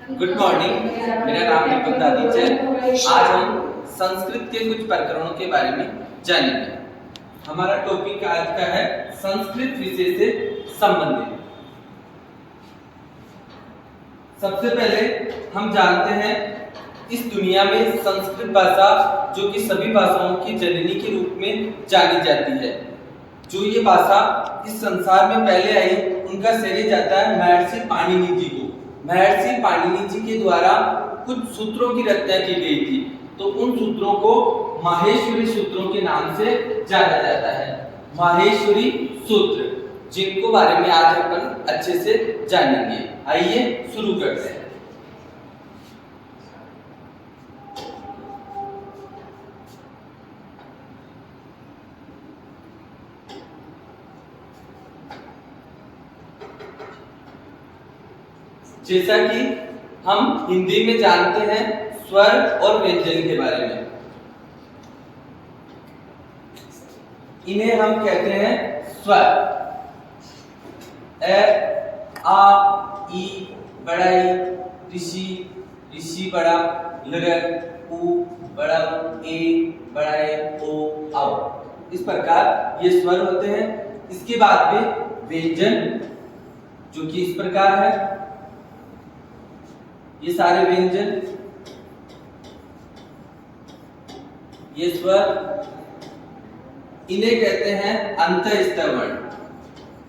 Good morning. मेरा नाम दीपक दादीच है। आज हम संस्कृत के कुछ प्रकरणों के बारे में जानेंगे। हमारा टॉपिक आज का है संस्कृत विषय से संबंधित। सबसे पहले हम जानते हैं इस दुनिया में संस्कृत भाषा जो कि सभी भाषाओं की जननी के रूप में जानी जाती है। जो ये भाषा इस संसार में पहले आई उनका श्रेय जाता है महर्षि पाणिनि जी को। महर्षि पाणिनि जी के द्वारा कुछ सूत्रों की रचना की गई थी, तो उन सूत्रों को माहेश्वरी सूत्रों के नाम से जाना जाता है। माहेश्वरी सूत्र, जिनको बारे में आज अपन अच्छे से जानेंगे। आइए शुरू करते हैं। जैसा कि हम हिंदी में जानते हैं स्वर और व्यंजन के बारे में, इन्हें हम कहते हैं स्वर। ए, आ, ई, बड़ाई, ऋषि, ऋषि बड़ा, लृ, उ, बड़ा, ए, बड़ाई, ओ, औ। इस प्रकार ये स्वर होते हैं। इसके बाद में व्यंजन, जो कि इस प्रकार है। ये सारे व्यंजन, ये स्वर, इन्हें कहते हैं अंतःस्तर वर्ण।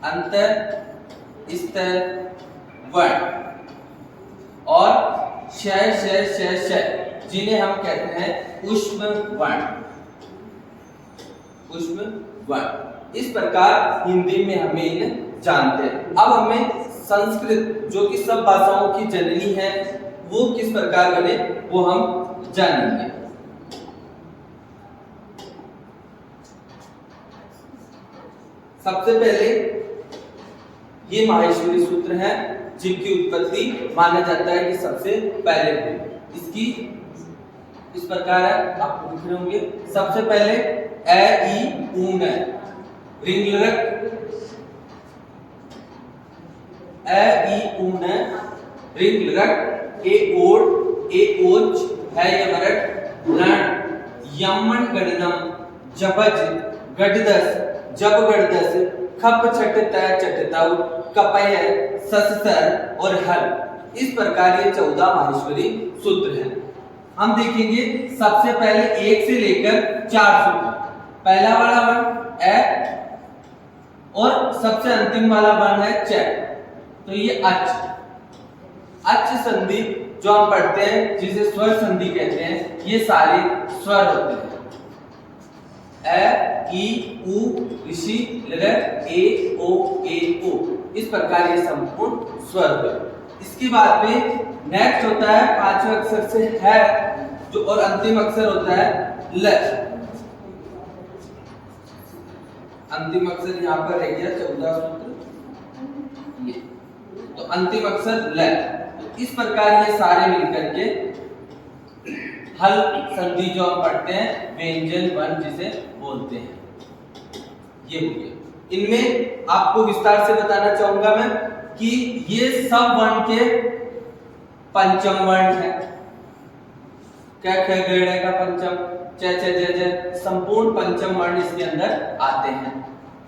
अंतःस्तर वर्ण और श श श श, जिन्हें हम कहते हैं ऊष्म वर्ण। ऊष्म वर्ण। इस प्रकार हिंदी में हमें इन्हें जानते हैं। अब हमें संस्कृत, जो कि सब भाषाओं की जननी है, वो किस प्रकार बने वो हम जानेंगे। सबसे पहले ये माहेश्वरी सूत्र हैं, जिनकी उत्पत्ति माना जाता है कि सबसे पहले हुई। इसकी इस प्रकार है, आपको दिख रहे होंगे। सबसे पहले ए, ई, ऊ, न, रिंगलरक, ए, ई, ऊ, न, रिंगलरक, ए ओड, ए ओच, है यमरट, रण, यमन गणनम, जबज, गडदस, जब गडदस, खप छट त चटतव, कपय, सससर और हल। इस प्रकार ये 14 माहेश्वरी सूत्र हैं। हम देखेंगे सबसे पहले 1 से लेकर 4 सूत्र। पहला वाला वर्ण ए और सबसे अंतिम वाला वर्ण है च, तो ये अच। अच संधि जो हम पढ़ते हैं, जिसे स्वर संधि कहते हैं, ये सारे स्वर होते हैं। ए, ई, उ, ऋषि, लृ, ए, ओ, ए, ओ। इस प्रकार ये संपूर्ण स्वर हुए। इसके बाद में नेक्स्ट होता है 5वें अक्षर से है, जो और अंतिम अक्षर होता है ल। अंतिम अक्षर यहाँ पर रह गया 14 सूत्र, ये तो अंतिम अक्षर ल। इस प्रकार ये सारे मिलकर के हल संधि जो हम पढ़ते हैं, व्यंजन वर्ण जिसे बोलते हैं, ये हो गए। इनमें आपको विस्तार से बताना चाहूंगा मैं कि ये सब वर्ण के पंचम वर्ण है। क्या ख ग का पंचम, च छ ज झ, संपूर्ण पंचम वर्ण इसके अंदर आते हैं।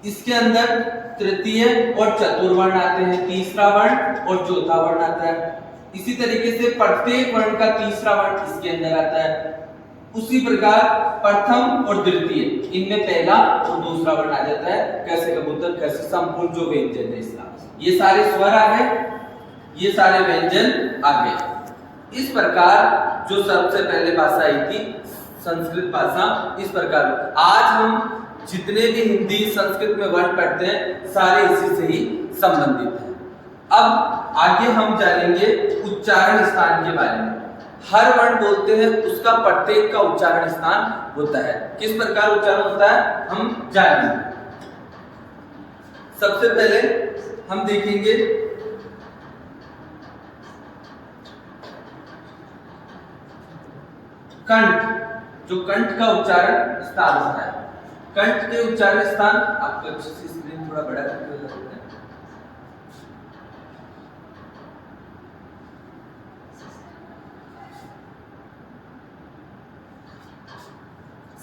इसके अंदर तृतीय और चतुर्वर्ण आते हैं, तीसरा वर्ण और चौथा वर्ण आता है। इसी तरीके से प्रत्येक वर्ण का तीसरा वर्ण इसके अंदर आता है। उसी प्रकार प्रथम और द्वितीय, इनमें पहला और दूसरा वर्ण आ जाता है। कैसे कबूतर, कैसे संपूर्ण जो व्यंजन है इसका, ये सारे स्वर आ गए, ये सारे व्यंजन आ गए। इस प्रकार जो सबसे पहले भाषा आई थी संस्कृत भाषा, इस प्रकार आज हम जितने भी हिंदी संस्कृत में वर्ण पढ़ते हैं, सारे इसी से ही संबंधित हैं। अब आगे हम जानेंगे उच्चारण स्थान के बारे में। हर वर्ण बोलते हैं, उसका प्रत्येक का उच्चारण स्थान होता है। किस प्रकार उच्चारण होता है हम जानेंगे। सबसे पहले हम देखेंगे कंठ, जो कंठ का उच्चारण स्थान होता है। कंठ के उच्चारण स्थान, आपको अच्छे से स्क्रीन थोड़ा बड़ा करके लगता है।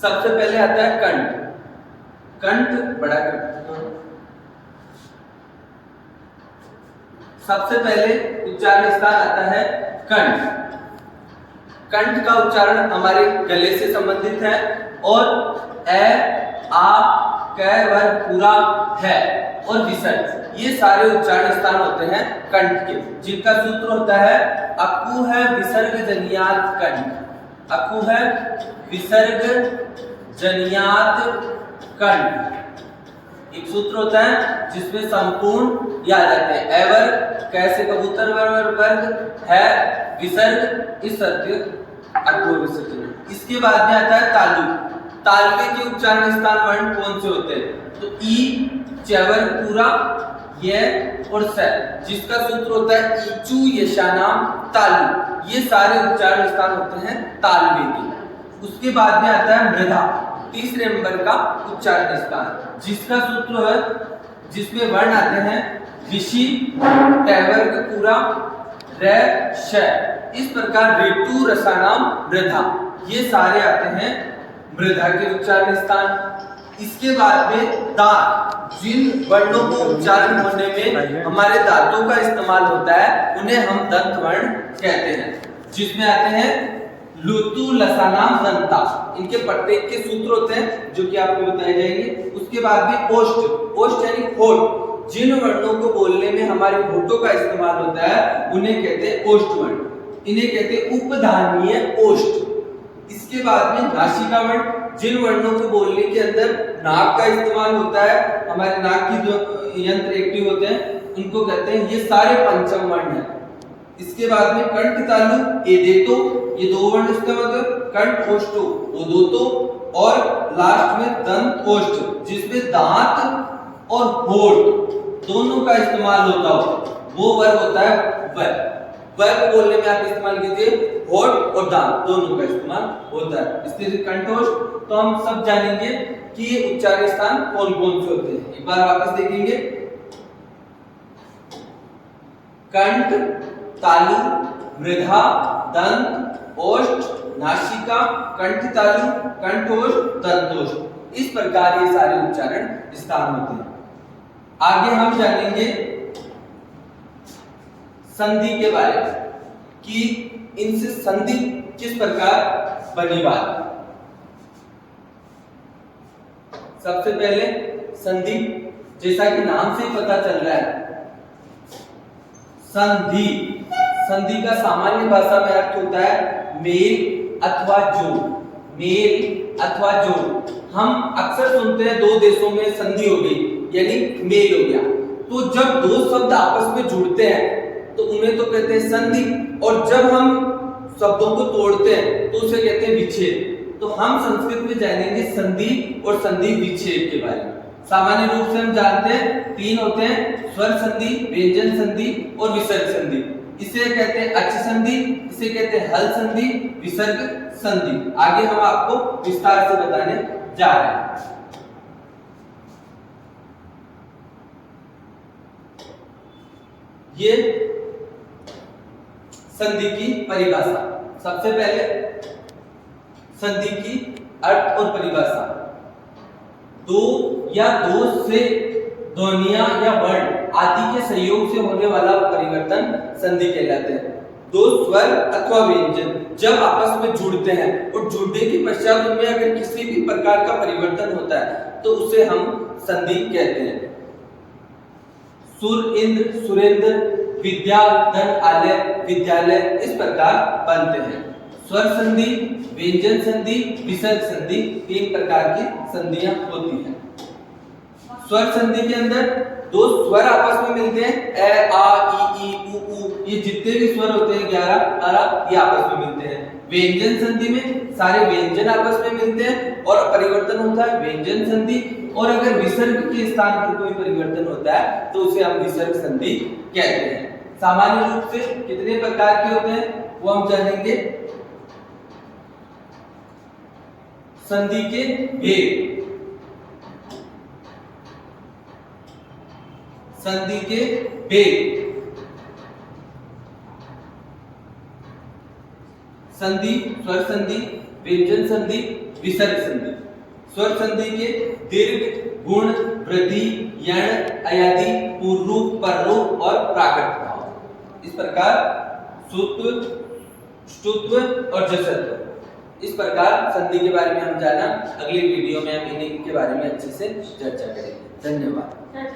सबसे पहले आता है कंठ। कंठ बड़ा कंठ। सबसे पहले उच्चारण स्थान आता है कंठ। कंठ का उच्चारण हमारे गले से संबंधित है और ए आ कै वर्ग पूरा है और विसर्ग, ये सारे उच्चारण स्थान होते हैं कंठ के, जिनका सूत्र होता है अकु है विसर्ग जनियात कंठ। अकु है विसर्ग जनियात कंठ, एक सूत्र होता है जिसमें संपूर्ण याद आते हैं। ए वर्ग कैसे कबूतर वर्ग है विसर्ग, इस सत्य अकु विसर्ग। इसके बाद में आता है तालु। तालुए के उच्चारण स्थान वर्ण कौन से होते हैं? तो ई चैवर पूरा ये और स, जिसका सूत्र होता है ईचू यशानाम तालु। ये सारे उच्चारण स्थान होते हैं तालुए के। उसके बाद में आता है मृधा, तीसरे नंबर का उच्चारण स्थान, जिसका सूत्र है जिसमें वर्ण आते हैं ऋषि टैवर्ग पूरा रे श। इस प्रकार ऋतु रसानाम मृधा, ये सारे आते हैं मृधा के उच्चारण स्थान। इसके बाद में दांत, जिन वर्णों को उच्चारण होने में हमारे दांतों का इस्तेमाल होता है उन्हें हम दंत वर्ण कहते हैं, जिसमें आते हैं लुतु लसानाम दंता। इनके प्रत्येक के सूत्र होते हैं जो कि आपको बताए जाएंगे। उसके बाद में ओष्ठ, ओष्ठ यानी होठ, जिन वर्णों को बोलने में हमारे होठों का इस्तेमाल होता है उन्हें कहते हैं ओष्ठ वर्ण, इन्हें कहते हैं उपधानीय ओष्ठ। इसके बाद में नासिका वर्ण, जिन वर्णों को बोलने के अंदर नाक का इस्तेमाल होता है, हमारे नाक की जो यंत्र एक्टिव होते हैं उनको कहते हैं, ये सारे पंचम वर्ण हैं। इसके बाद में कंठ तालु ए देतो, ये दो वर्ण इस्तेमाल होते हैं। कंठ ओष्ठो वो दो तो, और लास्ट में दंत ओष्ठ, जिसमें दांत और होठ दोनों का इस्तेमाल होता हो वो वर्ग होता है वर। वर को बोलने में आप इस्तेमाल कीजिए होठ और दांत दोनों का इस्तेमाल होता है। इसलिए कंठोष्ठ तो हम सब जानेंगे कि ये उच्चारण स्थान कौन कौन से होते हैं। एक बार वापस देखेंगे, कंठ तालु मृधा दंत ओष्ठ नासिका कंठ तालु कंठोष्ठ दंतोष्ठ, इस प्रकार ये सारे उच्चारण स्थान होते हैं। आगे हम जानेंगे संधि के बारे में कि इनसे संधि किस प्रकार बनी बात। सबसे पहले संधि, जैसा कि नाम से ही पता चल रहा है, संधि, संधि का सामान्य भाषा में अर्थ होता है मेल अथवा जोड़, मेल अथवा जोड़। हम अक्सर सुनते हैं दो देशों में संधि हो गई यानी मेल हो गया। तो जब दो शब्द आपस में जुड़ते हैं तो उन्हें तो कहते हैं संधि, और जब हम शब्दों को तोड़ते हैं तो उसे कहते हैं विच्छेद। तो हम संस्कृत में जानेंगे संधि और संधि विच्छेद के बारे में। सामान्य रूप से हम जानते हैं तीन होते हैं, स्वर संधि, व्यंजन संधि और विसर्ग संधि। इसे कहते हैं अच संधि, इसे कहते हैं हल संधि, विसर्ग संधि। आगे हम आपको विस्तार से बताने जा रहे हैं। ये संधि की परिभाषा। सबसे पहले संधि की अर्थ और परिभाषा, दो या दो से ध्वनियां या वर्ण आदि के संयोग से होने वाला परिवर्तन संधि कहलाते हैं। दो स्वर अथवा व्यंजन जब आपस में जुड़ते हैं और जुड़ने के पश्चात उनमें अगर किसी भी प्रकार का परिवर्तन होता है तो उसे हम संधि कहते हैं। सुर इंद्र सुरेंद्र, विद्या धन आलय विद्यालय, इस प्रकार बनते हैं। स्वर संधि, व्यंजन संधि, विसर्ग संधि, तीन प्रकार की संधियां होती हैं। स्वर संधि के अंदर दो स्वर आपस में मिलते हैं, ए आ ई उ ऊ, ये जितने भी स्वर होते हैं 11 12 ये आपस में मिलते हैं। व्यंजन संधि में सारे व्यंजन आपस में मिलते हैं और परिवर्तन होता है व्यंजन संधि। और अगर विसर्ग के स्थान पर कोई परिवर्तन होता है तो उसे हम विसर्ग संधि कहते हैं। सामान्य रूप से कितने प्रकार के होते हैं वो हम जानेंगे। संधि के भेद, संधि के भेद, संधि स्वर संधि, व्यंजन संधि, विसर्ग संधि। स्वर संधि के दीर्घ, गुण, वृद्धि, यण, अयादि, पूर्वरूप, पररूप और प्राकृत भाव। इस प्रकार सुत्व, ष्टुत्व और जसत्व, इस प्रकार संधि के बारे में हम जाना। अगली वीडियो में हम इन्हीं के बारे में अच्छे से चर्चा करेंगे। धन्यवाद।